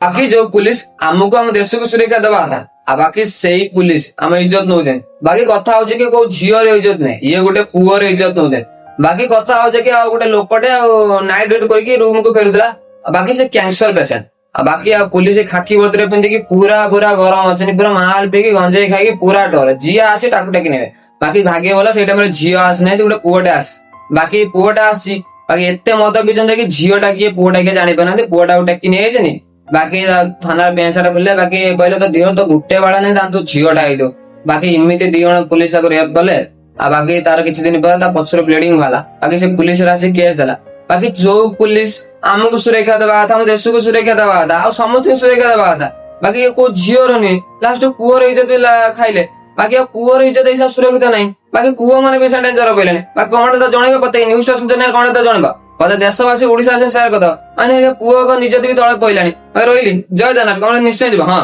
बाकी जो पुलिस आमको आम देश को सुरक्षा दवा था आ बाकी सही पुलिस आम इज्जत नौ बाकी कथा हो कि कोई झीर इज्जत नहीं ये गोटे पुअर इज्जत नौ बाकी कथा हो कि गोटे लोकटे नाइट ड्यूटी करके रूम को फेरुला बाकी से कैंसर पेसेंट बाकी पुलिस खाकी बर्तरे पिंधिकी पूरा पूरा गरम अच्छे पूरा माल पीकी गंजे खाई पूरा डर जी आसे टेकी ने बाकी भाग्य भल से टाइम झील आसना गोटे पुअटे आस बाकी पुअटा आसी बाकी एत मद पीछे कि झीटा किए पुअटा किए जानी पाना पुअटा टेकी नहीं बाकी थाना बेंचा खोले बाकी कहले तो देह तो गुटे बाड़ा नहीं तो झीटा आई बाकी इमित दी जन पुलिस रेप कले बाकी तार किसी दिन पर पछर ब्लीडिंग बाला बाकी से पुलिस आसी केस देला बाकी जो पुलिस आमको सुरक्षा देवा था देश को सुरक्षा देवा था समस्त सुरक्षा देवा था बाकी को झीर नहीं लास्ट पुअर इज्जत भी खाइले बाकी पुअर इज्जत ऐसा सुरक्षित नहीं बाकी पुओ मैंने भी डेंजर पड़े बाकी कौन तो जनवा पता न्यूज टा सुनते कौन तो जनवा पता देशवासी ओडिशा से शेयर कर माने पुओ को निज भी तले पड़ानी रही जय जगन्नाथ कौन निश्चय जी हाँ।